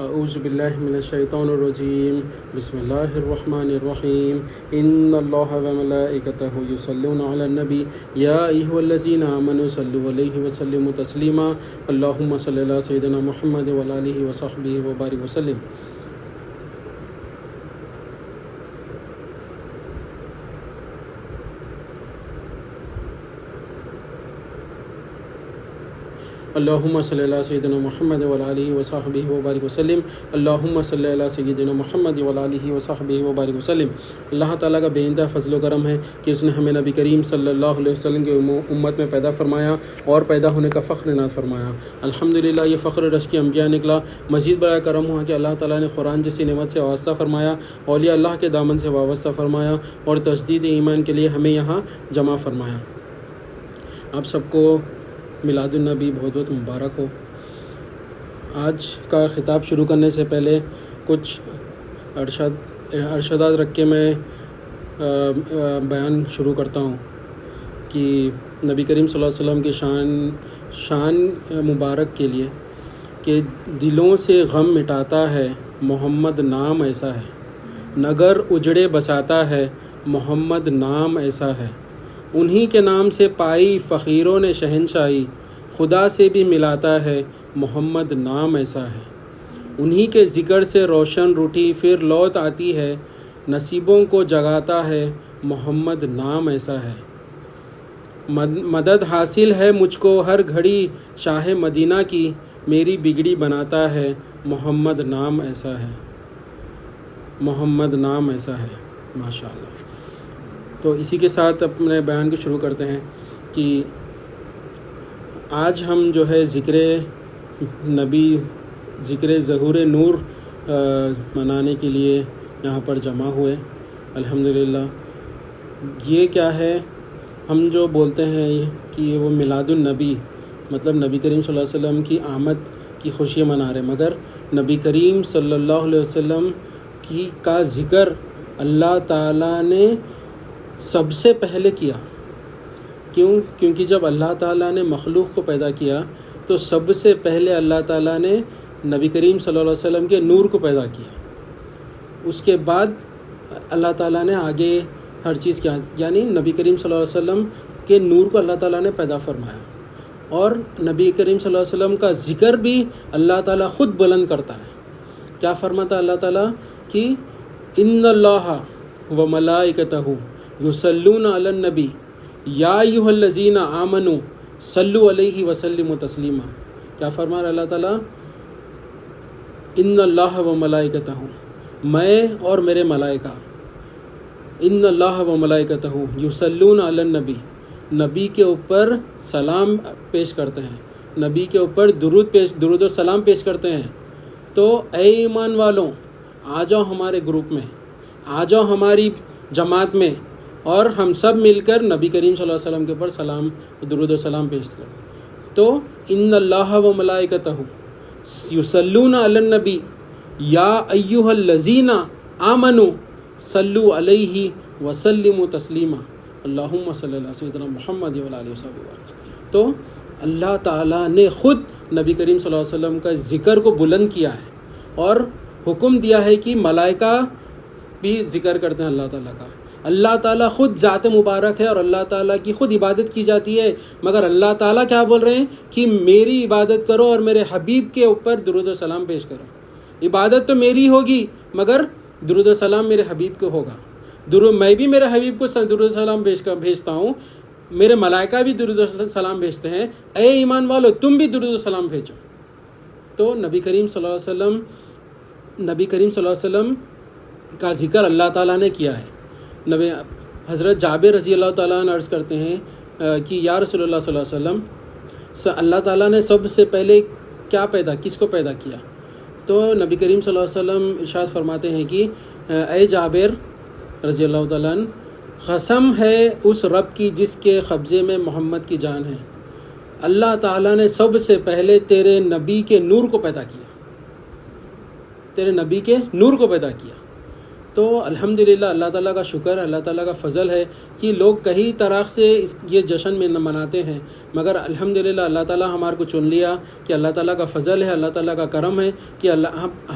اعوذ باللہ من الشیطان الرجیم بسم اللہ الرحمن الرحیم ان اللہ وملائکتہ یصلون علی النبی یا ایھا الذین آمنوا صلوا علیہ وسلموا تسلیما اللہم صلی علی سیدنا محمد وعلی آلہ وصحبہ وبارک وسلم۔ اللہم صلی علی سیدنا محمد وعلی آلہ وصحبہ وبارک وسلم۔ اللہم صلی علی سیدنا محمد وعلی آلہ وصحبہ وبارک وسلم۔ اللہ تعالیٰ کا بے انتہا فضل و کرم ہے کہ اس نے ہمیں نبی کریم صلی اللہ علیہ وسلم کی امت میں پیدا فرمایا اور پیدا ہونے کا فخر عنایت فرمایا۔ الحمدللہ یہ فخر رشک انبیاء نکلا۔ مزید بڑا کرم ہوا کہ اللہ تعالیٰ نے قرآن جیسی نعمت سے وابستہ فرمایا، اولیاء اللہ کے دامن سے وابستہ فرمایا اور تجدید ایمان کے لیے ہمیں یہاں جمع فرمایا۔ آپ سب کو میلاد النبی بہت بہت مبارک ہو۔ آج کا خطاب شروع کرنے سے پہلے کچھ ارشادات رکھ کے میں بیان شروع کرتا ہوں کہ نبی کریم صلی اللہ علیہ وسلم کی شان مبارک کے لیے کہ دلوں سے غم مٹاتا ہے محمد نام ایسا ہے، نگر اجڑے بساتا ہے محمد نام ایسا ہے، انہی کے نام سے پائی فقیروں نے شہنشاہی، خدا سے بھی ملاتا ہے محمد نام ایسا ہے، انہی کے ذکر سے روشن روٹی پھر لوٹ آتی ہے، نصیبوں کو جگاتا ہے محمد نام ایسا ہے، مدد حاصل ہے مجھ کو ہر گھڑی شاہ مدینہ کی، میری بگڑی بناتا ہے محمد نام ایسا ہے، محمد نام ایسا ہے۔ ماشاءاللہ۔ تو اسی کے ساتھ اپنے بیان کو شروع کرتے ہیں کہ آج ہم جو ہے ذکر نبی، ذکر ظہور نور منانے کے لیے یہاں پر جمع ہوئے۔ الحمدللہ۔ یہ کیا ہے، ہم جو بولتے ہیں کہ وہ میلاد النبی مطلب نبی کریم صلی اللہ علیہ وسلم کی آمد کی خوشی منا رہے، مگر نبی کریم صلی اللہ علیہ وسلم کا ذکر اللہ تعالیٰ نے سب سے پہلے کیا۔ کیونکہ جب اللہ تعالیٰ نے مخلوق کو پیدا کیا تو سب سے پہلے اللہ تعالیٰ نے نبی کریم صلی اللہ علیہ وسلم کے نور کو پیدا کیا، اس کے بعد اللہ تعالیٰ نے آگے ہر چیز کیا، یعنی نبی کریم صلی اللہ علیہ وسلم کے نور کو اللہ تعالیٰ نے پیدا فرمایا، اور نبی کریم صلی اللہ علیہ وسلم کا ذکر بھی اللہ تعالیٰ خود بلند کرتا ہے۔ کیا فرماتا اللہ تعالیٰ کہ ان اللہ و ملائکتہ یصلون علی النبی یا ایھا الذین آمنوا صلوا علیہ وسلموا تسلیما۔ کیا فرما رہا اللہ تعالیٰ؟ ان اللہ و ملائکتہ، میں اور میرے ملائکہ، ان اللہ و ملائکتہ یصلون علی النبی، نبی کے اوپر سلام پیش کرتے ہیں، نبی کے اوپر درود و سلام پیش کرتے ہیں۔ تو اے ایمان والوں، آ جاؤ ہمارے گروپ میں، آ جاؤ ہماری جماعت میں، اور ہم سب مل کر نبی کریم صلی اللہ علیہ وسلم کے اوپر سلام، درود و سلام پیش کریں۔ تو ان اللہ و ملائکتہ یصلون علی النبی یا ایھا الذین آمنوا صلوا علیہ وسلموا تسلیما اللہم صلی علی سیدنا محمد وعلی آلہ وصحبہ وسلم۔ تو اللہ تعالیٰ نے خود نبی کریم صلی اللہ علیہ وسلم کا ذکر کو بلند کیا ہے اور حکم دیا ہے کہ ملائکہ بھی ذکر کرتے ہیں اللہ تعالیٰ کا۔ اللہ تعالیٰ خود ذات مبارک ہے اور اللہ تعالیٰ کی خود عبادت کی جاتی ہے، مگر اللہ تعالیٰ کیا بول رہے ہیں کہ میری عبادت کرو اور میرے حبیب کے اوپر درود و سلام پیش کرو۔ عبادت تو میری ہوگی مگر درود و سلام میرے حبیب کو ہوگا۔ میں بھی میرے حبیب کو درود و سلام بھیجتا ہوں، میرے ملائکہ بھی درود و سلام بھیجتے ہیں، اے ایمان والو تم بھی درود و سلام بھیجو۔ تو نبی کریم صلی اللہ علیہ وسلم کا ذکر اللہ تعالیٰ نے کیا ہے۔ حضرت جابر رضی اللہ تعالیٰ عنہ عرض کرتے ہیں کہ یا رسول اللہ صلی اللہ علیہ وسلم، اللہ تعالیٰ نے سب سے پہلے کس کو پیدا کیا؟ تو نبی کریم صلی اللہ علیہ وسلم ارشاد فرماتے ہیں کہ اے جابر رضی اللہ تعالیٰ عنہ، قسم ہے اس رب کی جس کے قبضے میں محمد کی جان ہے، اللہ تعالیٰ نے سب سے پہلے تیرے نبی کے نور کو پیدا کیا، تیرے نبی کے نور کو پیدا کیا۔ تو الحمدللہ اللہ تعالیٰ کا شکر، اللہ تعالیٰ کا فضل ہے کہ لوگ کئی طرح سے یہ جشن میں مناتے ہیں، مگر الحمدللہ اللہ تعالیٰ ہمارے کو چن لیا کہ اللہ تعالیٰ کا فضل ہے، اللہ تعالیٰ کا کرم ہے کہ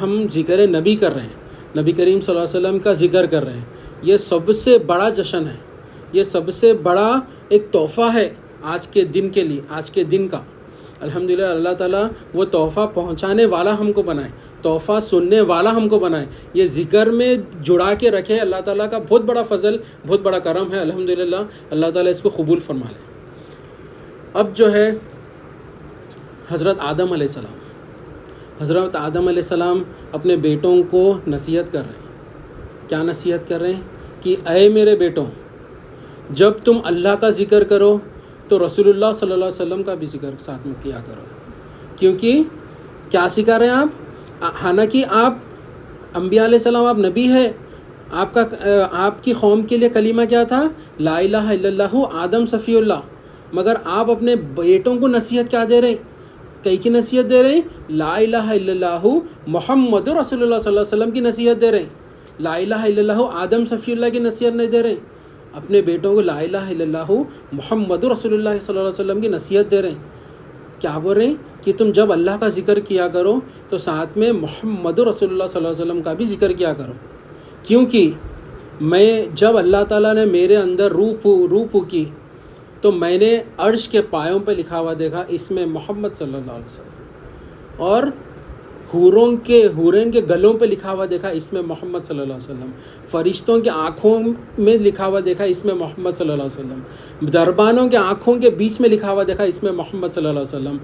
ہم ذکر نبی کر رہے ہیں، نبی کریم صلی اللہ علیہ وسلم کا ذکر کر رہے ہیں۔ یہ سب سے بڑا جشن ہے، یہ سب سے بڑا ایک تحفہ ہے آج کے دن کے لیے، آج کے دن کا۔ الحمدللہ اللہ تعالیٰ وہ تحفہ پہنچانے والا ہم کو بنائے، تحفہ سننے والا ہم کو بنائے، یہ ذکر میں جڑا کے رکھے۔ اللہ تعالیٰ کا بہت بڑا فضل، بہت بڑا کرم ہے، الحمدللہ اللہ تعالیٰ اس کو قبول فرما لے۔ اب جو ہے حضرت آدم علیہ السلام، حضرت آدم علیہ السلام اپنے بیٹوں کو نصیحت کر رہے ہیں۔ کیا نصیحت کر رہے ہیں؟ کہ اے میرے بیٹوں، جب تم اللہ کا ذکر کرو تو رسول اللہ صلی اللہ علیہ وسلم کا بھی ذکر ساتھ میں کیا کرو، کیونکہ کیا سکھا رہے ہیں آپ؟ حالانکہ آپ انبیاء علیہ السلام، آپ نبی ہے، آپ کی قوم کے لیے کلمہ کیا تھا؟ لا الہ الا اللہ آدم صفی اللہ، مگر آپ اپنے بیٹوں کو نصیحت کیا دے رہے ہیں؟ کئی کی نصیحت دے رہے ہیں؟ لا الہ الا اللہ محمد رسول اللہ صلی اللہ علیہ وسلم کی نصیحت دے رہے ہیں، لا الہ الا اللہ آدم صفی اللہ کی نصیحت نہیں دے رہے ہیں، اپنے بیٹوں کو لا الہ الا اللہ محمد رسول اللہ صلی اللہ علیہ وسلم کی نصیحت دے رہے ہیں۔ کیا بول رہے ہیں؟ کہ تم جب اللہ کا ذکر کیا کرو تو ساتھ میں محمد رسول اللہ صلی اللہ علیہ وسلم کا بھی ذکر کیا کرو، کیونکہ میں جب اللہ تعالیٰ نے میرے اندر روح پھونکی تو میں نے عرش کے پایوں پہ لکھا ہوا دیکھا اس میں محمد صلی اللہ علیہ وسلم، اور حورین کے گلوں پہ لکھا ہوا دیکھا اس میں محمد صلی اللہ علیہ وسلم، فرشتوں کے آنکھوں میں لکھا ہوا دیکھا اس میں محمد صلی اللہ علیہ وسلم، دربانوں کے آنکھوں کے بیچ میں لکھا ہوا دیکھا اس میں محمد صلی اللہ علیہ وسلم،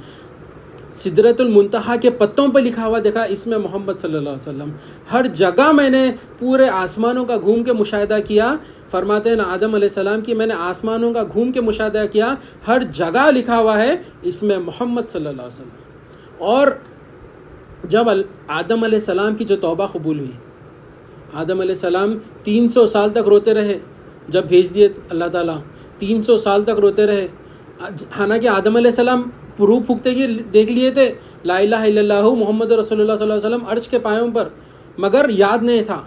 سدرۃ المنتہا کے پتوں پہ لکھا ہوا دیکھا اس میں محمد صلی اللہ علیہ وسلم۔ ہر جگہ میں نے پورے آسمانوں کا گھوم کے مشاہدہ کیا، فرماتے ہیں آدم علیہ السلام کی میں نے آسمانوں کا گھوم کے مشاہدہ کیا، ہر جگہ لکھا ہوا ہے اس میں محمد صلی اللہ علیہ وسلم۔ اور جب آدم علیہ السلام کی جو توبہ قبول ہوئی، آدم علیہ السلام 300 سال تک روتے رہے، جب بھیج دیے اللہ تعالیٰ 300 سال تک روتے رہے، حالانکہ آدم علیہ السلام روح پھونکتے ہی دیکھ لیے تھے لا الہ الا اللہ محمد رسول اللہ صلی اللہ علیہ وسلم عرش کے پایوں پر، مگر یاد نہیں تھا،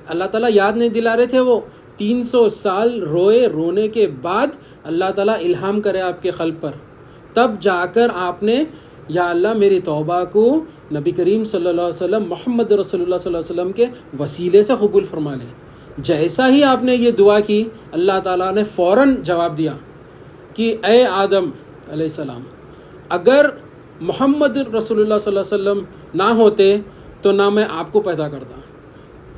اللہ تعالیٰ یاد نہیں دلا رہے تھے۔ وہ 300 سال رونے کے بعد اللہ تعالیٰ الہام کرے آپ کے قلب پر، تب جا کر آپ نے یا اللہ میری توبہ کو نبی کریم صلی اللہ علیہ وسلم محمد رسول اللہ صلی اللہ علیہ وسلم کے وسیلے سے قبول فرما لے۔ جیسا ہی آپ نے یہ دعا کی، اللہ تعالیٰ نے فوراً جواب دیا کہ اے آدم علیہ السلام، اگر محمد رسول اللہ صلی اللہ علیہ وسلم نہ ہوتے تو نہ میں آپ کو پیدا کرتا،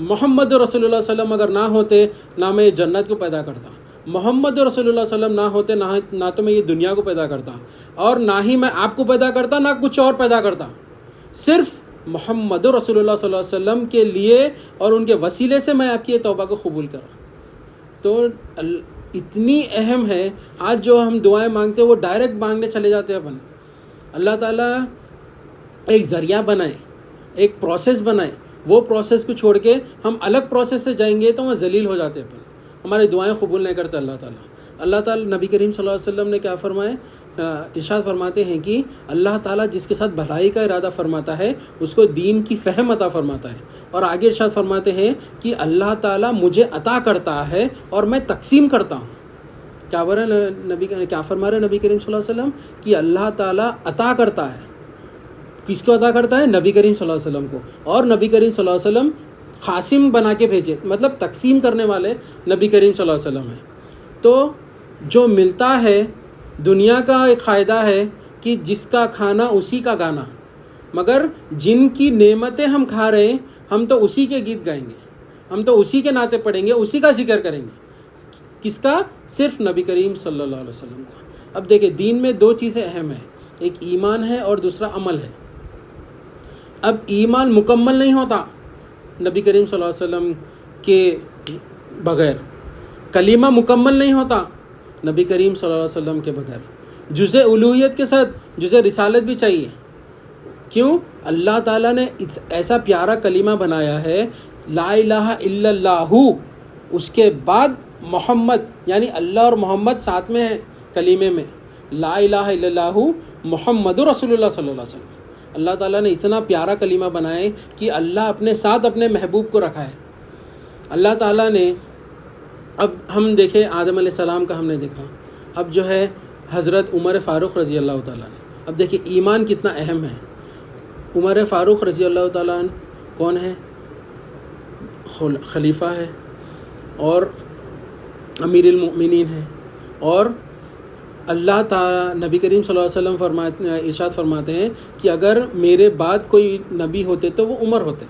محمد رسول اللہ صلی اللہ علیہ وسلم اگر نہ ہوتے نہ میں جنت کو پیدا کرتا، محمد رسول اللہ صلی اللہ علیہ وسلم نہ ہوتے نہ تو میں یہ دنیا کو پیدا کرتا، اور نہ ہی میں آپ کو پیدا کرتا، نہ کچھ اور پیدا کرتا، صرف محمد رسول اللہ صلی اللہ علیہ وسلم کے لیے اور ان کے وسیلے سے میں آپ کی یہ توبہ کو قبول کرا۔ تو اتنی اہم ہے، آج جو ہم دعائیں مانگتے ہیں وہ ڈائریکٹ مانگنے چلے جاتے ہیں اپن، اللہ تعالیٰ ایک ذریعہ بنائے، ایک پروسیس بنائے، وہ پروسیس کو چھوڑ کے ہم الگ پروسیس سے جائیں گے تو وہ ذلیل ہو جاتے ہیں اپن، ہماری دعائیں قبول نہیں کرتے اللہ تعالیٰ۔ اللہ تعالیٰ نبی کریم صلی اللہ علیہ وسلم نے کیا فرمائے؟ ارشاد فرماتے ہیں کہ اللہ تعالیٰ جس کے ساتھ بھلائی کا ارادہ فرماتا ہے اس کو دین کی فہم عطا فرماتا ہے، اور آگے ارشاد فرماتے ہیں کہ اللہ تعالیٰ مجھے عطا کرتا ہے اور میں تقسیم کرتا ہوں۔ کیا فرما رہے نبی کریم صلی اللہ علیہ وسلم؟ کہ اللہ تعالیٰ عطا کرتا ہے، کس کو عطا کرتا ہے؟ نبی کریم صلی اللہ علیہ وسلم کو، اور نبی کریم صلی اللہ علیہ وسلم قاسم بنا کے بھیجے، مطلب تقسیم کرنے والے نبی کریم صلی اللہ علیہ وسلم ہیں۔ تو جو ملتا ہے، دنیا کا ایک قاعدہ ہے کہ جس کا کھانا اسی کا گانا، مگر جن کی نعمتیں ہم کھا رہے ہیں ہم تو اسی کے گیت گائیں گے، ہم تو اسی کے نعتیں پڑھیں گے، اسی کا ذکر کریں گے، کس کا؟ صرف نبی کریم صلی اللہ علیہ وسلم کا۔ اب دیکھیں دین میں دو چیزیں اہم ہیں، ایک ایمان ہے اور دوسرا عمل ہے۔ اب ایمان مکمل نہیں ہوتا نبی کریم صلی اللہ علیہ وسلم کے بغیر، کلمہ مکمل نہیں ہوتا نبی کریم صلی اللہ علیہ وسلم کے بغیر، جزء الوہیت کے ساتھ جزء رسالت بھی چاہیے۔ کیوں؟ اللہ تعالیٰ نے ایسا پیارا کلمہ بنایا ہے لا الہ الا اللہ، اس کے بعد محمد، یعنی اللہ اور محمد ساتھ میں ہیں کلمے میں، لا الہ الا اللہ محمد رسول اللہ صلی اللہ علیہ وسلم۔ اللہ تعالیٰ نے اتنا پیارا کلمہ بنایا ہے کہ اللہ اپنے ساتھ اپنے محبوب کو رکھا ہے، اللہ تعالیٰ نے اب ہم دیکھیں آدم علیہ السلام کا ہم نے دیکھا، اب جو ہے حضرت عمر فاروق رضی اللہ تعالیٰ عنہ، اب دیکھیں ایمان کتنا اہم ہے۔ عمر فاروق رضی اللہ تعالیٰ عنہ کون ہے؟ خلیفہ ہے اور امیر المؤمنین ہے، اور اللہ تعالیٰ نبی کریم صلی اللہ علیہ وسلم ارشاد فرماتے ہیں کہ اگر میرے بعد کوئی نبی ہوتے تو وہ عمر ہوتے،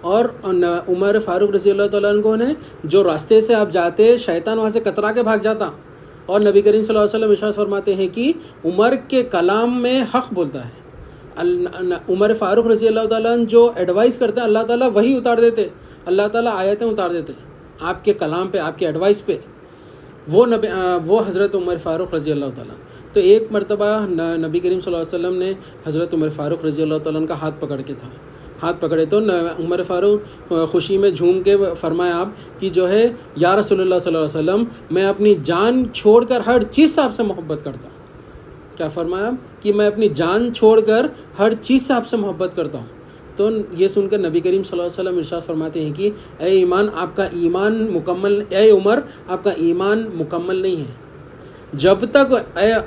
اور عمر فاروق رضی اللہ تعالیٰ عنہ کون ہے؟ جو راستے سے آپ جاتے شیطان وہاں سے کترا کے بھاگ جاتا، اور نبی کریم صلی اللہ علیہ وسلم ارشاد فرماتے ہیں کہ عمر کے کلام میں حق بولتا ہے۔ عمر فاروق رضی اللہ تعالیٰ عنہ جو ایڈوائس کرتے ہیں اللہ تعالیٰ وہی اتار دیتے، اللہ تعالیٰ آیتیں اتار دیتے آپ کے کلام پہ، آپ کے ایڈوائس پہ، وہ حضرت عمر فاروق رضی اللہ تعالیٰ عنہ۔ تو ایک مرتبہ نبی کریم صلی اللہ علیہ وسلم نے حضرت عمر فاروق رضی اللہ تعالیٰ عنہ کا ہاتھ پکڑے تو عمر فاروق خوشی میں جھوم کے فرمایا آپ کہ جو ہے یا رسول اللہ صلی اللہ علیہ وسلم میں اپنی جان چھوڑ کر ہر چیز سے آپ سے محبت کرتا ہوں۔ کیا فرمایا کہ میں اپنی جان چھوڑ کر ہر چیز سے آپ سے محبت کرتا ہوں۔ تو یہ سن کر نبی کریم صلی اللہ علیہ وسلم ارشاد فرماتے ہیں کہ اے ایمان آپ کا ایمان مکمل، اے عمر آپ کا ایمان مکمل نہیں ہے جب تک،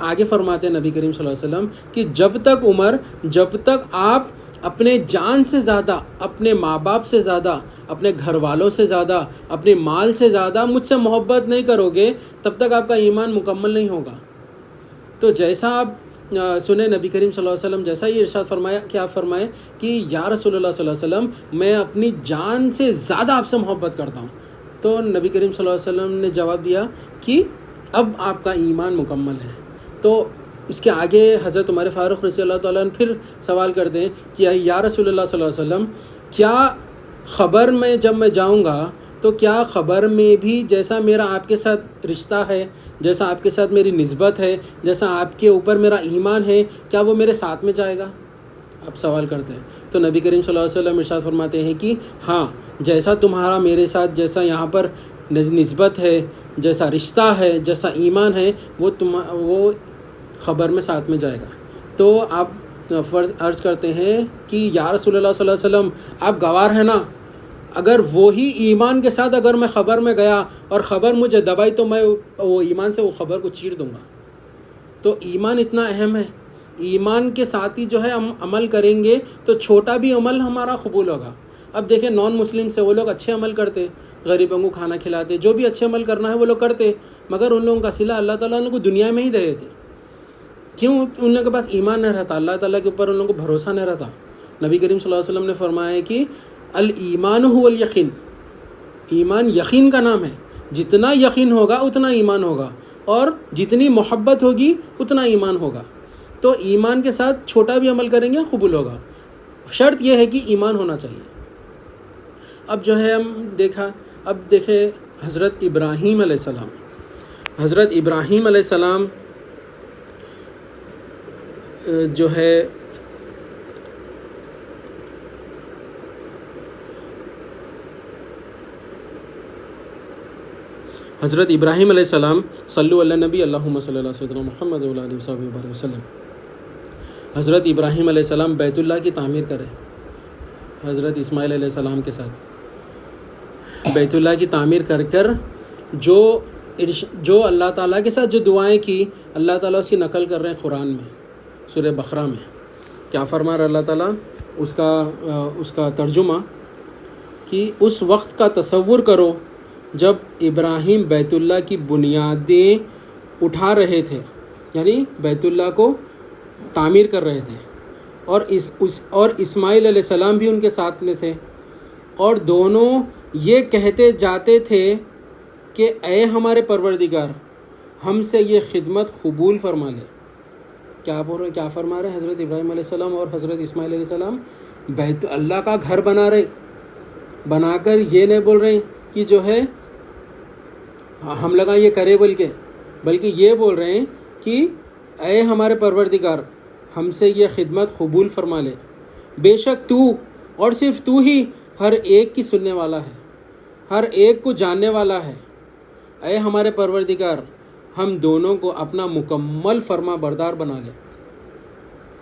آگے فرماتے ہیں نبی کریم صلی اللہ علیہ وسلم کہ جب تک آپ اپنے جان سے زیادہ، اپنے ماں باپ سے زیادہ، اپنے گھر والوں سے زیادہ، اپنے مال سے زیادہ مجھ سے محبت نہیں کرو گے تب تک آپ کا ایمان مکمل نہیں ہوگا۔ تو جیسا آپ سنیں نبی کریم صلی اللہ علیہ وسلم جیسا یہ ارشاد فرمایا کہ آپ فرمائیں کہ یا رسول اللہ صلی اللہ علیہ وسلم میں اپنی جان سے زیادہ آپ سے محبت کرتا ہوں، تو نبی کریم صلی اللہ علیہ وسلم نے جواب دیا کہ اب آپ کا ایمان مکمل ہے۔ تو اس کے آگے حضرت عمر فاروق رضی اللہ تعالیٰ عنہ پھر سوال کرتے ہیں کہ یا رسول اللہ صلی اللہ علیہ وسلم کیا خبر میں جب میں جاؤں گا تو کیا خبر میں بھی جیسا میرا آپ کے ساتھ رشتہ ہے، جیسا آپ کے ساتھ میری نسبت ہے، جیسا آپ کے اوپر میرا ایمان ہے، کیا وہ میرے ساتھ میں جائے گا؟ آپ سوال کرتے ہیں تو نبی کریم صلی اللہ علیہ وسلم ارشاد فرماتے ہیں کہ ہاں، جیسا تمہارا میرے ساتھ جیسا یہاں پر نسبت ہے، جیسا رشتہ ہے، جیسا ایمان ہے، وہ خبر میں ساتھ میں جائے گا۔ تو آپ فرض عرض کرتے ہیں کہ یا رسول اللہ صلی اللہ علیہ وسلم آپ گوار ہیں نا، اگر وہی ایمان کے ساتھ اگر میں خبر میں گیا اور خبر مجھے دبائی تو میں وہ ایمان سے وہ خبر کو چیر دوں گا۔ تو ایمان اتنا اہم ہے، ایمان کے ساتھ ہی جو ہے ہم عمل کریں گے تو چھوٹا بھی عمل ہمارا قبول ہوگا۔ اب دیکھیں نان مسلم سے وہ لوگ اچھے عمل کرتے، غریبوں کو کھانا کھلاتے، جو بھی اچھے عمل کرنا ہے وہ لوگ کرتے، مگر ان لوگوں کا صلہ اللہ تعالیٰ ان کو دنیا میں ہی دے دیتے۔ کیوں؟ ان لوگوں کے پاس ایمان نہیں رہتا، اللہ تعالیٰ کے اوپر ان لوگوں کو بھروسہ نہیں رہتا۔ نبی کریم صلی اللہ علیہ وسلم نے فرمایا ہے کہ الایمان هو الیقین، ایمان یقین کا نام ہے، جتنا یقین ہوگا اتنا ایمان ہوگا، اور جتنی محبت ہوگی اتنا ایمان ہوگا۔ تو ایمان کے ساتھ چھوٹا بھی عمل کریں گے قبول ہوگا، شرط یہ ہے کہ ایمان ہونا چاہیے۔ اب جو ہے ہم دیکھیں حضرت ابراہیم علیہ السلام، حضرت ابراہیم علیہ السلام جو ہے حضرت ابراہیم علیہ السلام صلو علی نبی اللہم صلی اللہ سیدنا محمد و علیہ وسلم وسلم، حضرت ابراہیم علیہ السلام بیت اللہ کی تعمیر کرے حضرت اسماعیل علیہ السلام کے ساتھ، بیت اللہ کی تعمیر کر جو اللہ تعالیٰ کے ساتھ جو دعائیں کی اللہ تعالیٰ اس کی نقل کر رہے ہیں قرآن میں، سورہ بقرہ میں۔ کیا فرما رہا اللہ تعالیٰ؟ اس کا ترجمہ کہ اس وقت کا تصور کرو جب ابراہیم بیت اللہ کی بنیادیں اٹھا رہے تھے، یعنی بیت اللہ کو تعمیر کر رہے تھے، اور اسماعیل علیہ السلام بھی ان کے ساتھ میں تھے، اور دونوں یہ کہتے جاتے تھے کہ اے ہمارے پروردگار ہم سے یہ خدمت قبول فرما لے۔ کیا فرما رہے حضرت ابراہیم علیہ السلام اور حضرت اسماعیل علیہ السلام؟ بیت اللہ کا گھر بنا کر یہ نہیں بول رہے کہ جو ہے ہم لگا یہ کرے بلکہ یہ بول رہے ہیں کہ اے ہمارے پروردگار ہم سے یہ خدمت قبول فرما لے، بے شک تو اور صرف تو ہی ہر ایک کی سننے والا ہے، ہر ایک کو جاننے والا ہے۔ اے ہمارے پروردگار ہم دونوں کو اپنا مکمل فرما بردار بنا لے،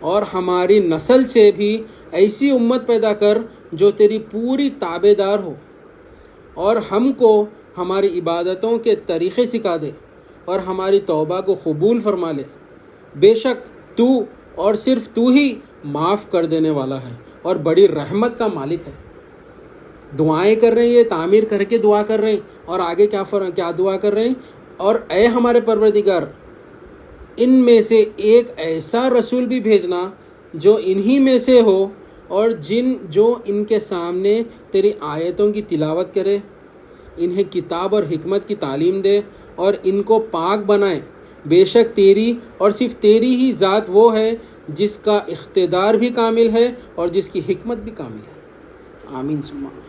اور ہماری نسل سے بھی ایسی امت پیدا کر جو تیری پوری تابع دار ہو، اور ہم کو ہماری عبادتوں کے طریقے سکھا دے اور ہماری توبہ کو قبول فرما لے۔ بے شک تو اور صرف تو ہی معاف کر دینے والا ہے اور بڑی رحمت کا مالک ہے۔ دعائیں کر رہے ہیں، یہ تعمیر کر کے دعا کر رہے ہیں، اور آگے کیا دعا کر رہے ہیں؟ اور اے ہمارے پروردگار، ان میں سے ایک ایسا رسول بھی بھیجنا جو انہی میں سے ہو اور جو ان کے سامنے تیری آیتوں کی تلاوت کرے، انہیں کتاب اور حکمت کی تعلیم دے اور ان کو پاک بنائے۔ بے شک تیری اور صرف تیری ہی ذات وہ ہے جس کا اقتدار بھی کامل ہے اور جس کی حکمت بھی کامل ہے۔ آمین ثم آمین۔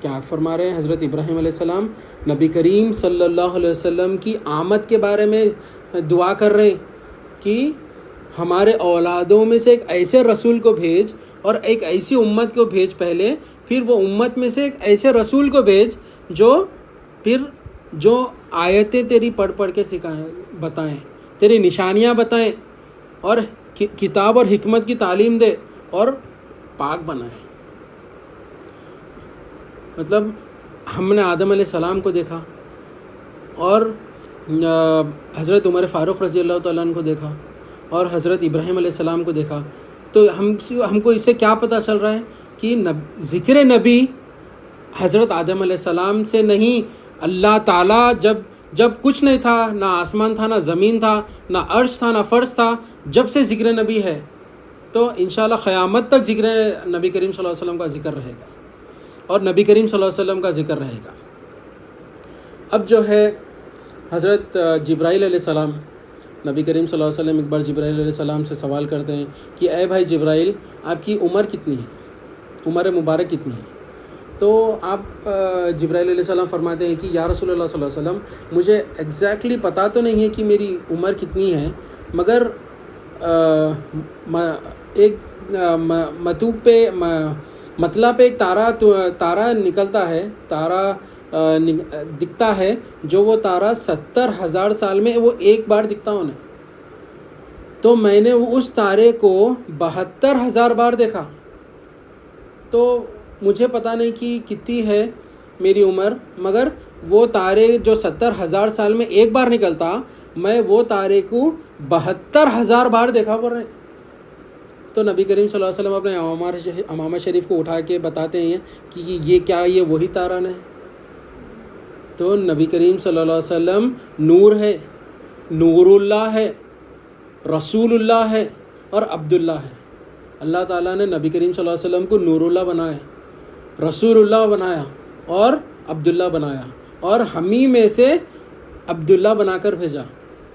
کیا فرما رہے ہیں حضرت ابراہیم علیہ السلام؟ نبی کریم صلی اللہ علیہ وسلم کی آمد کے بارے میں دعا کر رہے ہیں کہ ہمارے اولادوں میں سے ایک ایسے رسول کو بھیج اور ایک ایسی امت کو بھیج پہلے، پھر وہ امت میں سے ایک ایسے رسول کو بھیج جو آیتیں تیری پڑھ کے سکھائیں، بتائیں، تیری نشانیاں بتائیں اور کتاب اور حکمت کی تعلیم دے اور پاک بنائے۔ مطلب ہم نے آدم علیہ السلام کو دیکھا اور حضرت عمر فاروق رضی اللہ تعالیٰ عنہ کو دیکھا اور حضرت ابراہیم علیہ السلام کو دیکھا، تو ہم کو اس سے کیا پتہ چل رہا ہے کہ ذکر نبی حضرت آدم علیہ السلام سے نہیں۔ اللہ تعالیٰ جب کچھ نہیں تھا، نہ آسمان تھا، نہ زمین تھا، نہ عرش تھا، نہ فرش تھا، جب سے ذکر نبی ہے تو انشاءاللہ قیامت تک ذکر نبی کریم صلی اللہ علیہ وسلم کا ذکر رہے گا اور نبی کریم صلی اللہ علیہ وسلم کا ذکر رہے گا۔ اب جو ہے حضرت جبرائیل علیہ السلام، نبی کریم صلی اللہ علیہ وسلم ایک بار جبرائیل علیہ السلام سے سوال کرتے ہیں کہ اے بھائی جبرائیل، آپ کی عمر کتنی ہے، عمر مبارک کتنی ہے؟ تو آپ جبرائیل علیہ السلام فرماتے ہیں کہ یا رسول اللہ صلی اللہ علیہ وسلم، مجھے ایگزیکٹلی پتہ تو نہیں ہے کہ میری عمر کتنی ہے، مگر ایک مطلب پہ ایک تارا نکلتا ہے، تارا دکھتا ہے، جو وہ تارا 70,000 سال میں وہ ایک بار دکھتا انہیں، تو میں نے اس تارے کو 72,000 بار دیکھا۔ تو مجھے پتہ نہیں کہ کتنی ہے میری عمر، مگر وہ تارے جو 70,000 سال میں ایک بار نکلتا، میں وہ تارے کو 72,000 بار دیکھا پڑ رہے۔ تو نبی کریم صلی اللہ علیہ وسلم اپنے امامہ شریف کو اٹھا کے بتاتے ہیں کہ یہ وہی تارا ہے؟ تو نبی کریم صلی اللہ علیہ وسلم نور ہے، نور اللہ ہے، رسول اللہ ہے اور عبداللہ ہے۔ اللہ تعالیٰ نے نبی کریم صلی اللہ علیہ وسلم کو نور اللہ بنایا، رسول اللہ بنایا اور عبداللہ بنایا، اور ہمیں میں سے عبداللہ بنا کر بھیجا۔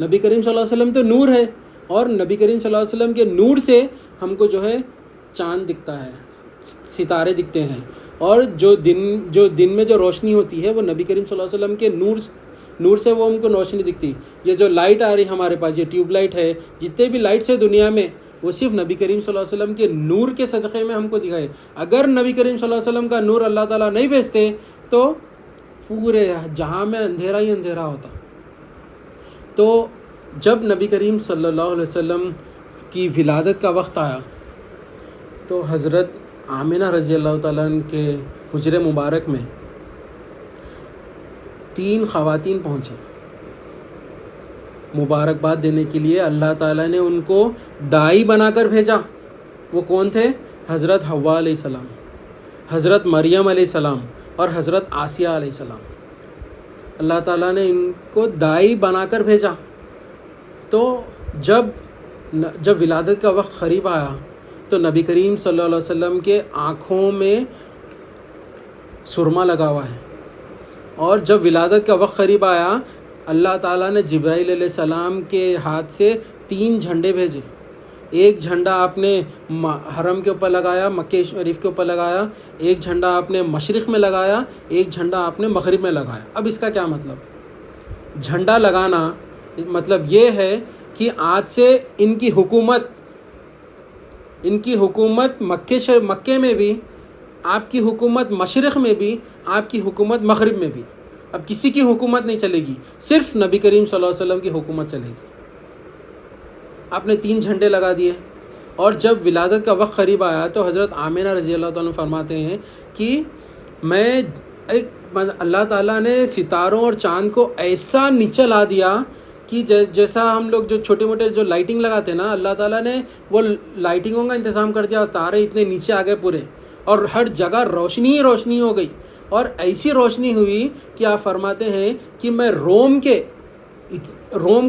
نبی کریم صلی اللہ علیہ وسلم تو نور ہے، اور نبی کریم صلی اللہ علیہ وسلم کے نور سے ہم کو جو ہے چاند دکھتا ہے، ستارے دکھتے ہیں، اور جو دن میں جو روشنی ہوتی ہے وہ نبی کریم صلی اللہ علیہ وسلم کے نور سے وہ ہم کو روشنی دکھتی۔ یہ جو لائٹ آ رہی ہمارے پاس، یہ ٹیوب لائٹ ہے، جتنے بھی لائٹس ہے دنیا میں، وہ صرف نبی کریم صلی اللہ علیہ وسلم کے نور کے صدقے میں ہم کو دکھائے۔ اگر نبی کریم صلی اللہ علیہ وسلم کا نور اللہ تعالیٰ نہیں بھیجتے تو پورے جہاں میں اندھیرا ہی اندھیرا ہوتا۔ تو جب نبی کریم صلی اللہ علیہ وسلم کی ولادت کا وقت آیا تو حضرت آمنہ رضی اللہ تعالیٰ عنہ کے حجرے مبارک میں 3 خواتین پہنچے مبارکباد دینے کے لیے۔ اللہ تعالیٰ نے ان کو داعی بنا کر بھیجا۔ وہ کون تھے؟ حضرت حوا علیہ السلام، حضرت مریم علیہ السلام اور حضرت آسیہ علیہ السلام۔ اللہ تعالیٰ نے ان کو داعی بنا کر بھیجا۔ تو جب ولادت کا وقت قریب آیا تو نبی کریم صلی اللہ علیہ وسلم کے آنکھوں میں سرما لگا ہوا ہے، اور جب ولادت کا وقت قریب آیا اللہ تعالیٰ نے جبرائیل علیہ السلام کے ہاتھ سے 3 جھنڈے بھیجے۔ ایک جھنڈا آپ نے حرم کے اوپر لگایا، مکہ شریف کے اوپر لگایا، ایک جھنڈا آپ نے مشرق میں لگایا، ایک جھنڈا آپ نے مغرب میں لگایا۔ اب اس کا کیا مطلب؟ جھنڈا لگانا مطلب یہ ہے کہ آج سے ان کی حکومت مکے میں بھی، آپ کی حکومت مشرق میں بھی، آپ کی حکومت مغرب میں بھی، اب کسی کی حکومت نہیں چلے گی، صرف نبی کریم صلی اللہ علیہ وسلم کی حکومت چلے گی۔ آپ نے 3 جھنڈے لگا دیے، اور جب ولادت کا وقت قریب آیا تو حضرت آمنہ رضی اللہ تعالیٰ عنہ فرماتے ہیں کہ میں ایک اللہ تعالیٰ نے ستاروں اور چاند کو ایسا نیچے لا دیا کہ جیسا ہم لوگ جو چھوٹے موٹے جو لائٹنگ لگاتے ہیں نا، اللہ تعالیٰ نے وہ لائٹنگوں کا انتظام کر دیا، تارے اتنے نیچے آ گئے پورے، اور ہر جگہ روشنی ہی روشنی ہو گئی، اور ایسی روشنی ہوئی کہ آپ فرماتے ہیں کہ میں روم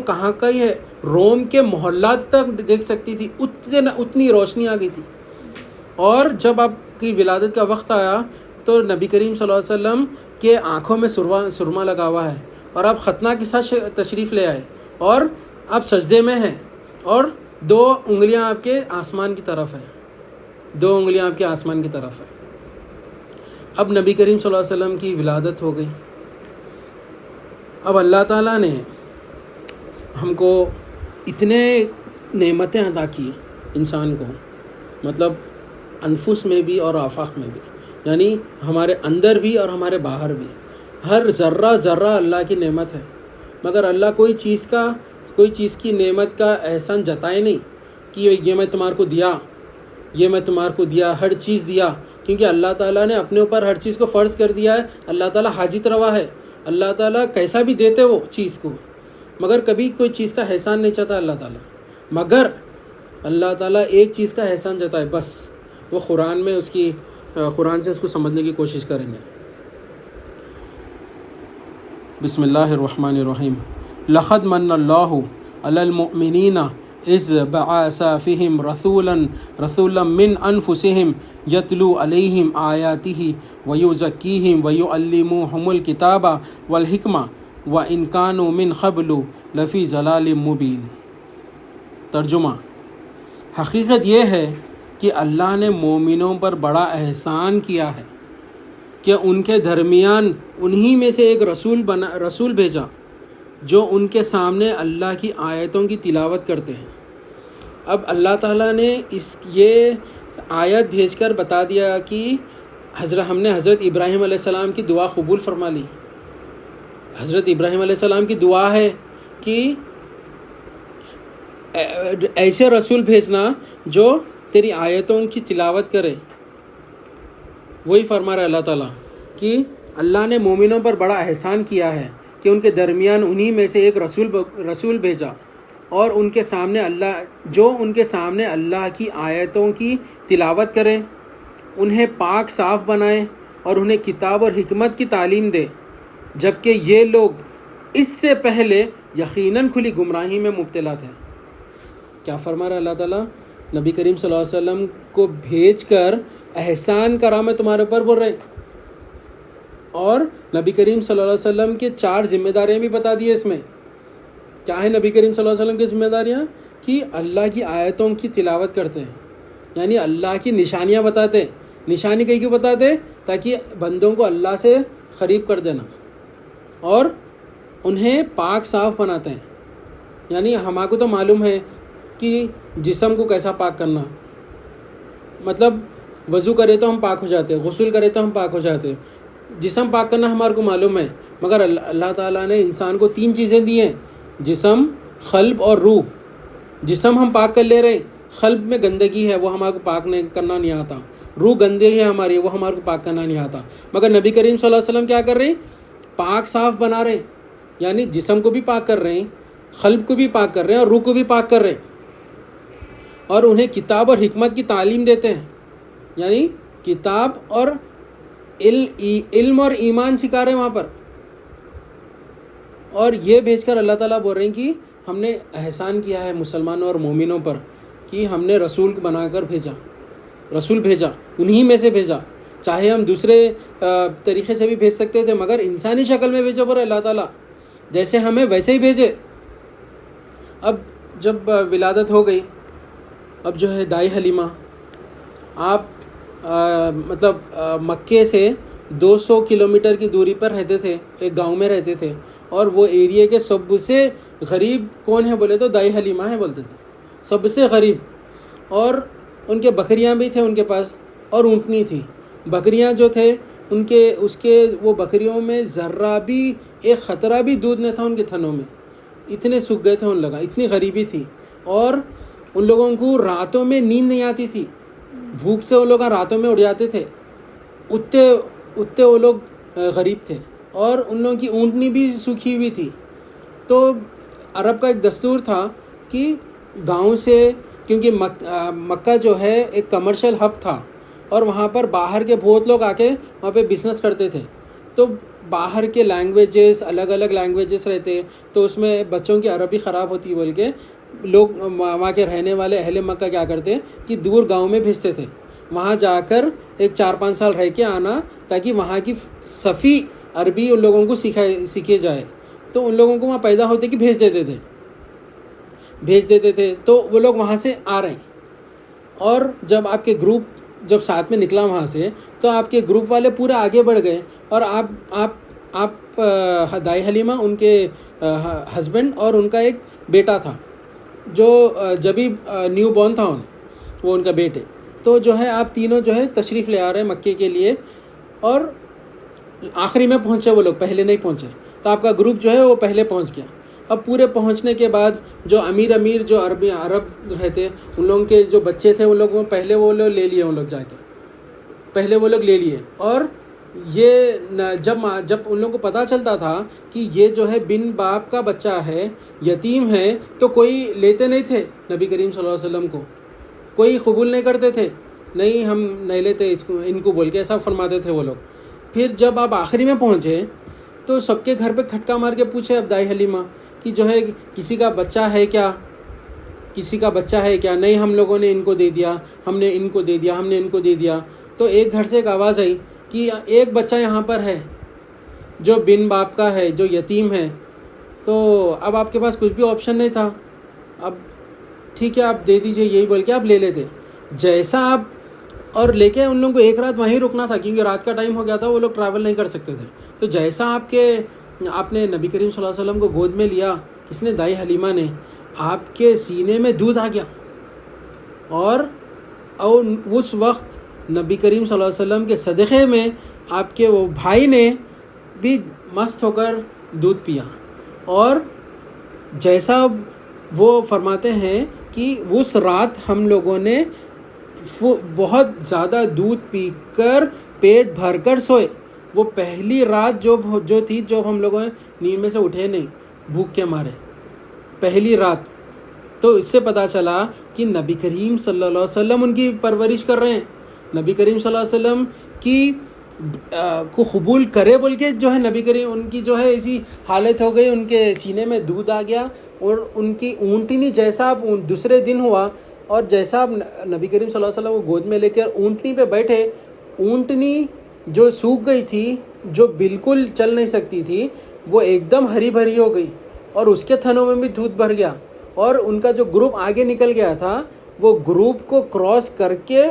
کہاں کا ہی ہے، روم کے محلات تک دیکھ سکتی تھی، اتنی روشنی آ گئی تھی۔ اور جب آپ کی ولادت کا وقت آیا تو نبی کریم صلی اللہ علیہ وسلم کے آنکھوں میں سرما لگا ہوا ہے، اور آپ ختنہ کے ساتھ تشریف لے آئے، اور آپ سجدے میں ہیں، اور 2 انگلیاں آپ کے آسمان کی طرف ہیں، 2 انگلیاں آپ کے آسمان کی طرف ہیں۔ اب نبی کریم صلی اللہ علیہ وسلم کی ولادت ہو گئی۔ اب اللہ تعالیٰ نے ہم کو اتنے نعمتیں عطا کی انسان کو، مطلب انفس میں بھی اور آفاق میں بھی، یعنی ہمارے اندر بھی اور ہمارے باہر بھی، ہر ذرہ ذرہ اللہ کی نعمت ہے، مگر اللہ کوئی چیز کی نعمت کا احسان جتائے نہیں کہ یہ میں تمہارے کو دیا، یہ میں تمہارے کو دیا، ہر چیز دیا، کیونکہ اللہ تعالیٰ نے اپنے اوپر ہر چیز کو فرض کر دیا ہے۔ اللہ تعالیٰ حاجت روا ہے، اللہ تعالیٰ کیسا بھی دیتے وہ چیز کو، مگر کبھی کوئی چیز کا احسان نہیں چاہتا اللہ تعالیٰ، مگر اللہ تعالیٰ ایک چیز کا احسان جتائے، بس وہ قرآن سے اس کو سمجھنے کی کوشش کریں گے۔ بسم اللہ الرحمن الرحیم۔ لقد من اللہ علی المؤمنین اذ بعث فیہم رسولا من انفسہم یتلو علیہم آیاتہ ویزکیہم ویعلمہم الکتاب والحکمہ وإن كانوا من قبل لفی ضلال مبین۔ ترجمہ: حقیقت یہ ہے کہ اللہ نے مومنوں پر بڑا احسان کیا ہے کہ ان کے درمیان انہی میں سے ایک رسول بھیجا جو ان کے سامنے اللہ کی آیتوں کی تلاوت کرتے ہیں۔ اب اللہ تعالیٰ نے یہ آیت بھیج کر بتا دیا کہ ہم نے حضرت ابراہیم علیہ السلام کی دعا قبول فرما لی۔ حضرت ابراہیم علیہ السلام کی دعا ہے کہ ایسے رسول بھیجنا جو تیری آیتوں کی تلاوت کرے۔ وہی فرما رہا ہے اللہ تعالیٰ کہ اللہ نے مومنوں پر بڑا احسان کیا ہے کہ ان کے درمیان انہی میں سے ایک رسول بھیجا، اور ان کے سامنے اللہ کی آیتوں کی تلاوت کرے، انہیں پاک صاف بنائے اور انہیں کتاب اور حکمت کی تعلیم دے، جبکہ یہ لوگ اس سے پہلے یقیناً کھلی گمراہی میں مبتلا تھے۔ کیا فرما رہا ہے اللہ تعالیٰ؟ نبی کریم صلی اللہ علیہ وسلم کو بھیج کر احسان کرا میں تمہارے اوپر بول رہے، اور نبی کریم صلی اللہ علیہ وسلم کے 4 ذمہ داریاں بھی بتا دی اس میں۔ کیا ہے نبی کریم صلی اللہ علیہ وسلم کی ذمہ داریاں؟ کہ اللہ کی آیتوں کی تلاوت کرتے ہیں، یعنی اللہ کی نشانیاں بتاتے۔ نشانی کہیں کیوں بتاتے؟ تاکہ بندوں کو اللہ سے قریب کر دینا، اور انہیں پاک صاف بناتے ہیں۔ یعنی ہمارے کو تو معلوم ہے کہ جسم کو کیسا پاک کرنا، مطلب وضو کرے تو ہم پاک ہو جاتے، غسل کرے تو ہم پاک ہو جاتے، جسم پاک کرنا ہمارے کو معلوم ہے، مگر اللہ تعالیٰ نے انسان کو 3 چیزیں دی ہیں: جسم، قلب اور روح۔ جسم ہم پاک کر لے رہے ہیں، قلب میں گندگی ہے وہ ہمارے کو پاک کرنا نہیں آتا، روح گندی ہے ہماری وہ ہمارے کو پاک کرنا نہیں آتا، مگر نبی کریم صلی اللہ علیہ وسلم کیا کر رہے ہیں؟ پاک صاف بنا رہے ہیں، یعنی جسم کو بھی پاک کر رہے ہیں، قلب کو بھی پاک کر رہے ہیں، اور روح کو بھی پاک کر رہے ہیں، اور انہیں کتاب اور حکمت کی تعلیم دیتے ہیں، یعنی کتاب اور علم اور ایمان سکھا رہے ہیں وہاں پر۔ اور یہ بھیج کر اللہ تعالیٰ بول رہے ہیں کہ ہم نے احسان کیا ہے مسلمانوں اور مومنوں پر کہ ہم نے رسول بنا کر رسول بھیجا، انہی میں سے بھیجا۔ چاہے ہم دوسرے طریقے سے بھی بھیج سکتے تھے، مگر انسانی شکل میں بھیجا پر اللہ تعالیٰ، جیسے ہمیں ویسے ہی بھیجے۔ اب جب ولادت ہو گئی، اب جو ہے دائی حلیمہ، آپ مطلب مکے سے 200 کلومیٹر کی دوری پر رہتے تھے، ایک گاؤں میں رہتے تھے، اور وہ ایریے کے سب سے غریب کون ہے بولے تو دائی حلیمہ ہے بولتے تھے، سب سے غریب۔ اور ان کے بکریاں بھی تھے ان کے پاس، اور اونٹنی تھی۔ بکریاں جو تھے وہ بکریوں میں ذرہ بھی ایک خطرہ بھی دودھ نہ تھا ان کے تھنوں میں، اتنے سوکھ گئے تھے ان لوگ، اتنی غریبی تھی۔ اور ان لوگوں کو راتوں میں نیند نہیں آتی تھی، بھوک سے وہ لوگ راتوں میں اڑ جاتے تھے، اٹھتے وہ لوگ غریب تھے اور ان لوگوں کی اونٹنی بھی سوکھی ہوئی تھی. تو عرب کا ایک دستور تھا کہ گاؤں سے، کیونکہ مکہ جو ہے ایک کمرشل ہب تھا اور وہاں پر باہر کے بہت لوگ آ کے وہاں پہ بزنس کرتے تھے، تو باہر کے لینگویجز الگ الگ لینگویجز رہتے، تو اس میں بچوں کی عربی خراب ہوتی بول کے لوگ وہاں کے رہنے والے اہل مکہ کیا کرتے کہ دور گاؤں میں بھیجتے تھے، وہاں جا کر ایک 4-5 سال رہ کے آنا تاکہ وہاں کی صفی عربی ان لوگوں کو سیکھے جائے. تو ان لوگوں کو وہاں پیدا ہوتے کہ بھیج دیتے تھے تو وہ لوگ وہاں سے آ رہے ہیں. اور جب آپ کے گروپ جب ساتھ میں نکلا وہاں سے، تو آپ کے گروپ والے پورے آگے بڑھ گئے اور آپ دائی حلیمہ ان کے ہسبینڈ اور ان کا ایک بیٹا تھا جو جبھی نیو بورن تھا وہ ان کا بیٹے، تو جو ہے آپ تینوں جو ہے تشریف لے آ رہے ہیں مکے کے لیے، اور آخری میں پہنچے وہ لوگ، پہلے نہیں پہنچے، تو آپ کا گروپ جو ہے وہ پہلے پہنچ گیا. اب پورے پہنچنے کے بعد جو امیر جو عرب رہتے ان لوگوں کے جو بچے تھے ان لوگوں پہلے وہ لوگ لے لیے، ان لوگ جا کے پہلے وہ لوگ لے لیے. اور یہ جب ان لوگوں کو پتہ چلتا تھا کہ یہ جو ہے بن باپ کا بچہ ہے، یتیم ہے، تو کوئی لیتے نہیں تھے نبی کریم صلی اللہ علیہ وسلم کو، کوئی قبول نہیں کرتے تھے، نہیں ہم نہیں لیتے ان کو بول کے ایسا فرماتے تھے وہ لوگ. پھر جب آپ آخری میں پہنچے تو سب کے گھر پہ کھٹکا مار کے پوچھے اب دائی حلیمہ کہ جو ہے کسی کا بچہ ہے کیا، نہیں ہم لوگوں نے ان کو دے دیا، ہم نے ان کو دے دیا. تو ایک گھر سے ایک آواز آئی کہ ایک بچہ یہاں پر ہے جو بن باپ کا ہے، جو یتیم ہے. تو اب آپ کے پاس کچھ بھی آپشن نہیں تھا، اب ٹھیک ہے آپ دے دیجئے، یہی بول کے آپ لے لیتے. جیسا آپ اور لے کے ان لوگوں کو ایک رات وہیں رکنا تھا کیونکہ رات کا ٹائم ہو گیا تھا، وہ لوگ ٹریول نہیں کر سکتے تھے. تو جیسا آپ نے نبی کریم صلی اللہ علیہ وسلم کو گود میں لیا، کس نے؟ دائی حلیمہ نے. آپ کے سینے میں دودھ آ گیا اور اس وقت نبی کریم صلی اللہ علیہ وسلم کے صدقے میں آپ کے وہ بھائی نے بھی مست ہو کر دودھ پیا. اور جیسا وہ فرماتے ہیں کہ اس رات ہم لوگوں نے بہت زیادہ دودھ پی کر پیٹ بھر کر سوئے. وہ پہلی رات جو تھی جب ہم لوگوں نے نیند میں سے اٹھے نہیں بھوک کے مارے، پہلی رات. تو اس سے پتہ چلا کہ نبی کریم صلی اللہ علیہ وسلم ان کی پرورش کر رہے ہیں، نبی کریم صلی اللہ علیہ وسلم کی کو قبول کرے بول کے جو ہے نبی کریم ان کی جو ہے ایسی حالت ہو گئی، ان کے سینے میں دودھ آ گیا. اور ان کی اونٹنی جیسا اب دوسرے دن ہوا اور جیسا اب نبی کریم صلی اللہ علیہ وسلم کو گود میں لے کر اونٹنی پہ بیٹھے، اونٹنی جو سوکھ گئی تھی، جو بالکل چل نہیں سکتی تھی، وہ ایک دم ہری بھری ہو گئی اور اس کے تھنوں میں بھی دودھ بھر گیا. اور ان کا جو گروپ آگے نکل گیا تھا وہ گروپ کو کراس کر کے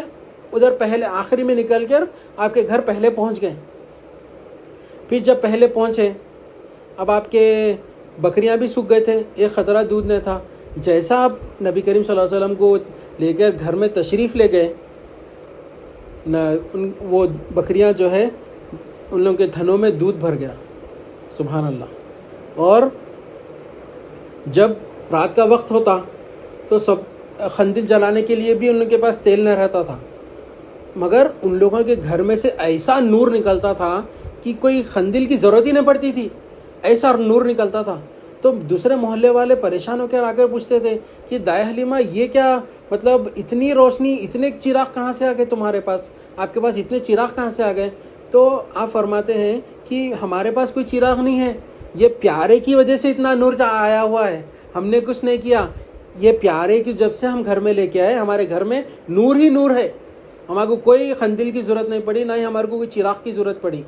ادھر پہلے آخری میں نکل کر آپ کے گھر پہلے پہنچ گئے. پھر جب پہلے پہنچے اب آپ کے بکریاں بھی سوکھ گئے تھے، ایک خطرہ دودھ نہیں تھا. جیسا آپ نبی کریم صلی اللہ علیہ وسلم کو لے کر گھر میں تشریف لے گئے، وہ بکریاں جو ہے ان لوگوں کے تھنوں میں دودھ بھر گیا. سبحان اللہ. اور جب رات کا وقت ہوتا تو سب خندل جلانے کے لیے بھی ان لوگوں کے پاس تیل نہ رہتا تھا، مگر ان لوگوں کے گھر میں سے ایسا نور نکلتا تھا کہ کوئی خندل کی ضرورت ہی نہیں پڑتی تھی، ایسا نور نکلتا تھا. تو دوسرے محلے والے پریشان ہو کر آ کر پوچھتے تھے کہ دائی حلیمہ یہ کیا مطلب اتنی روشنی، اتنے چراغ کہاں سے آ گئے تمہارے پاس، آپ کے پاس اتنے چراغ کہاں سے آ گئے؟ تو آپ فرماتے ہیں کہ ہمارے پاس کوئی چراغ نہیں ہے، یہ پیارے کی وجہ سے اتنا نور آیا ہوا ہے، ہم نے کچھ نہیں کیا. یہ پیارے کی جب سے ہم گھر میں لے کے آئے ہمارے گھر میں نور ہی نور ہے، ہمارے کو کوئی خندل کی ضرورت نہیں پڑی، نہ ہی ہمارے کو کوئی چراغ کی ضرورت پڑی.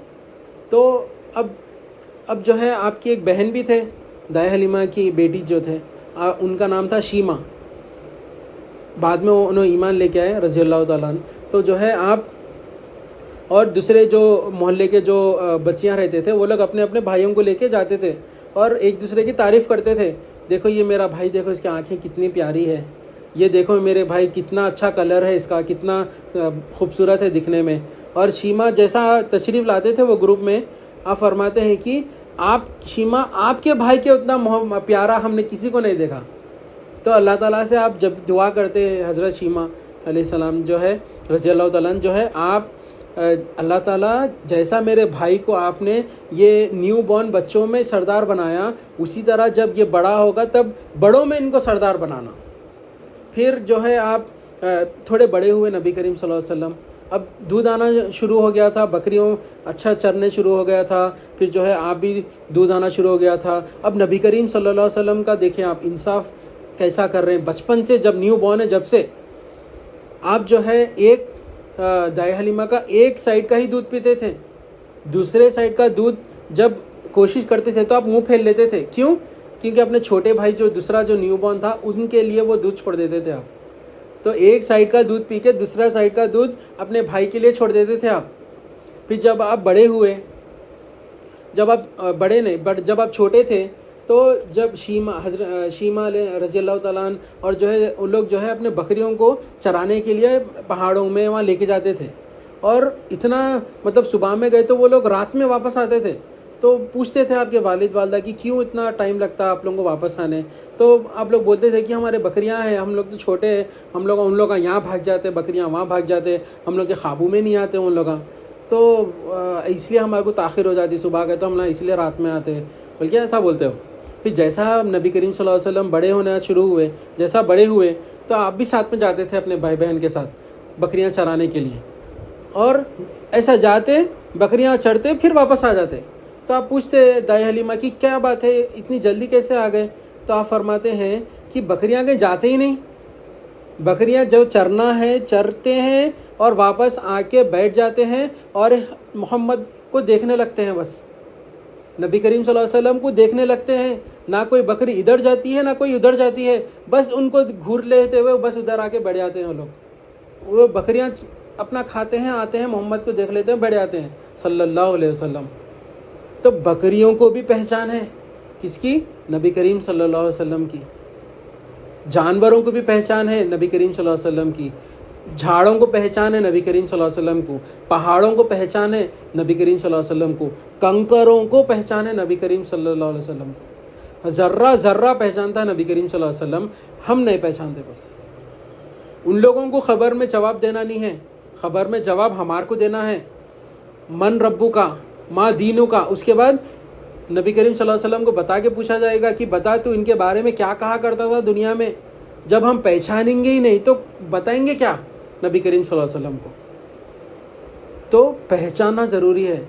تو اب جو ہے آپ کی ایک بہن بھی تھے، دائی حلیمہ کی بیٹی جو تھے، ان کا نام تھا شیمہ. بعد میں انہوں ایمان لے کے آئے رضی اللہ تعالیٰ عنہ. تو جو ہے آپ اور دوسرے جو محلے کے جو بچیاں رہتے تھے وہ لوگ اپنے اپنے بھائیوں کو لے کے جاتے تھے اور ایک دوسرے کی تعریف کرتے تھے. دیکھو یہ میرا بھائی، دیکھو اس کی آنکھیں کتنی پیاری ہے، یہ دیکھو میرے بھائی کتنا اچھا کلر ہے اس کا، کتنا خوبصورت ہے دکھنے میں. اور شیمہ جیسا تشریف لاتے تھے وہ گروپ میں، آپ فرماتے ہیں کہ شیمہ آپ کے بھائی کے اتنا پیارا ہم نے کسی کو نہیں دیکھا. تو اللہ تعالیٰ سے آپ جب دعا کرتے ہیں حضرت شیمہ علیہ السلام جو ہے رضی اللہ تعالیٰ عنہ جو ہے، آپ اللہ تعالیٰ جیسا میرے بھائی کو آپ نے یہ نیو بورن بچوں میں سردار بنایا، اسی طرح جب یہ بڑا ہوگا تب بڑوں میں ان کو سردار بنانا۔ پھر جو ہے آپ تھوڑے بڑے ہوئے نبی کریم صلی اللہ علیہ وسلم، اب دودھ آنا شروع ہو گیا تھا، بکریوں اچھا چرنے شروع ہو گیا تھا، پھر جو ہے آپ بھی دودھ آنا شروع ہو گیا تھا۔ اب نبی کریم صلی اللہ علیہ وسلم کا دیکھیں آپ انصاف کیسا کر رہے ہیں، بچپن سے جب نیو بورن ہے جب سے آپ جو ہے ایک دائے حلیمہ کا ایک سائڈ کا ہی دودھ پیتے تھے، دوسرے سائڈ کا دودھ جب کوشش کرتے تھے تو آپ منہ پھیر لیتے تھے، کیوں؟ کیونکہ اپنے چھوٹے بھائی جو دوسرا جو نیو بورن تھا ان کے لیے وہ دودھ چھوڑ دیتے تھے آپ، تو ایک سائڈ کا دودھ پی کے دوسرا سائڈ کا دودھ اپنے بھائی کے لیے چھوڑ دیتے تھے آپ۔ پھر جب آپ بڑے ہوئے، جب آپ بڑے نہیں جب آپ چھوٹے تھے تو جب شیما رضی اللہ تعالیٰ عنہ اور جو ہے ان لوگ جو ہے اپنے بکریوں کو چرانے کے لیے پہاڑوں میں وہاں لے کے جاتے تھے، اور اتنا مطلب صبح میں گئے تو وہ لوگ رات میں واپس آتے تھے، تو پوچھتے تھے آپ کے والد والدہ کہ کیوں اتنا ٹائم لگتا ہے آپ لوگوں کو واپس آنے، تو آپ لوگ بولتے تھے کہ ہمارے بکریاں ہیں، ہم لوگ تو چھوٹے ہیں، ہم لوگ ان لوگ کا یہاں بھاگ جاتے، بکریاں وہاں بھاگ جاتے، ہم لوگ کے خوابوں میں نہیں آتے ان لوگ، تو اس لیے ہمارے کو تاخیر ہو جاتی، صبح گئے تو ہم اس لیے رات میں آتے، بلکہ ایسا بولتے ہو۔ پھر جیسا نبی کریم صلی اللہ علیہ وسلم بڑے ہونا شروع ہوئے، جیسا بڑے ہوئے تو آپ بھی ساتھ میں جاتے تھے اپنے بھائی بہن کے ساتھ بکریاں چرانے کے لیے، اور ایسا جاتے بکریاں چرتے پھر واپس آ جاتے، تو آپ پوچھتے دائے حلیمہ کی کیا بات ہے اتنی جلدی کیسے آ گئے، تو آپ فرماتے ہیں کہ بکریاں کہیں جاتے ہی نہیں، بکریاں جو چرنا ہے چرتے ہیں اور واپس آ کے بیٹھ جاتے ہیں اور محمد کو دیکھنے لگتے ہیں، بس نبی کریم صلی اللہ علیہ وسلم کو دیکھنے لگتے ہیں، نہ کوئی بکری ادھر جاتی ہے نہ کوئی ادھر جاتی ہے، بس ان کو گھور لیتے ہوئے بس ادھر آ کے بیٹھ جاتے ہیں وہ بکریاں اپنا کھاتے ہیں، آتے ہیں، محمد کو دیکھ لیتے ہیں، بیٹھ جاتے ہیں صلی اللہ علیہ وسلم۔ تو بکریوں کو بھی پہچان ہے، کس کی؟ نبی کریم صلی اللہ علیہ وسلم کی۔ جانوروں کو بھی پہچان ہے نبی کریم صلی اللہ علیہ وسلم کی، جھاڑوں کو پہچان ہے نبی کریم صلی اللہ علیہ وسلم کو، پہاڑوں کو پہچان ہے نبی کریم صلی اللہ علیہ وسلم کو، کنکروں کو پہچان ہے نبی کریم صلی اللہ علیہ وسلم کو، ذرہ ذرہ پہچانتا ہے نبی کریم صلی اللہ علیہ وسلم، ہم نہیں پہچانتے۔ بس ان لوگوں کو خبر میں جواب دینا نہیں ہے، خبر میں جواب ہمارے کو دینا ہے، من ربو کا ما دینوں کا۔ اس کے بعد نبی کریم صلی اللہ علیہ وسلم کو بتا کے پوچھا جائے گا کہ بتا تو ان کے بارے میں کیا کہا کرتا تھا دنیا میں، جب ہم پہچانیں گے ہی نہیں تو بتائیں گے کیا نبی کریم صلی اللہ علیہ وسلم کو؟ تو پہچاننا ضروری ہے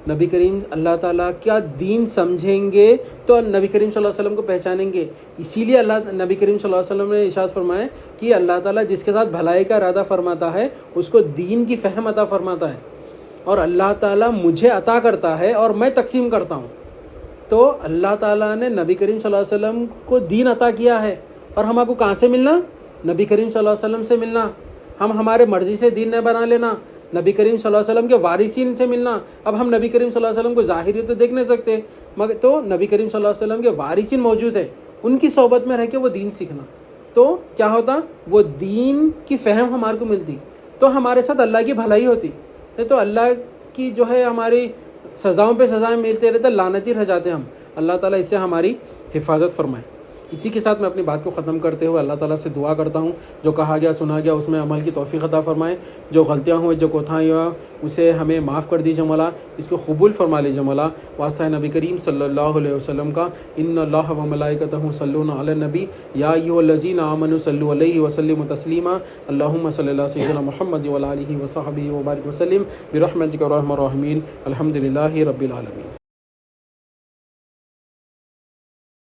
نبی کریم، اللہ تعالیٰ کا دین سمجھیں گے تو نبی کریم صلی اللہ علیہ وسلم کو پہچانیں گے۔ اسی لیے نبی کریم صلی اللہ علیہ وسلم نے ارشاد فرمایا کہ اللہ تعالیٰ جس کے ساتھ بھلائی کا ارادہ فرماتا ہے اس کو دین کی فہم عطا فرماتا ہے، اور اللہ تعالیٰ مجھے عطا کرتا ہے اور میں تقسیم کرتا ہوں۔ تو اللہ تعالیٰ نے نبی کریم صلی اللہ علیہ وسلم کو دین عطا کیا ہے، اور ہم کو کہاں سے ملنا؟ نبی کریم صلی اللہ علیہ وسلم سے ملنا۔ ہم ہمارے مرضی سے دین نہ بنا لینا، نبی کریم صلی اللہ علیہ وسلم کے وارثین سے ملنا۔ اب ہم نبی کریم صلی اللہ علیہ وسلم کو ظاہری تو دیکھ نہیں سکتے، مگر تو نبی کریم صلی اللہ علیہ وسلم کے وارثین موجود ہیں، ان کی صحبت میں رہ کے وہ دین سیکھنا، تو کیا ہوتا؟ وہ دین کی فہم ہمارے کو ملتی، تو ہمارے ساتھ اللہ کی بھلائی ہوتی، نہیں تو اللہ کی جو ہے ہماری سزاؤں پہ سزائیں ملتے رہتے، لعنتی رہ جاتے ہم۔ اللہ تعالیٰ اس سے ہماری حفاظت فرمائے۔ اسی کے ساتھ میں اپنی بات کو ختم کرتے ہوئے اللہ تعالیٰ سے دعا کرتا ہوں، جو کہا گیا سنا گیا اس میں عمل کی توفیق عطا فرمائے، جو غلطیاں ہوئے جو کوتاہی ہوا اسے ہمیں معاف کر دیجیے مولا، اس کو قبول فرما لیجیے مولا، واسطہ نبی کریم صلی اللہ علیہ وسلم کا۔ ان اللہ و ملائکتہ یصلون علی النبی یا ایھا الذین آمنوا صلوا علیہ وسلموا تسلیما، اللہم صلی علی سیدنا محمد وعلی آلہ وصحبہ وبارک وسلم برحمتک یا ارحم الراحمین، الحمد للہ رب العالمین۔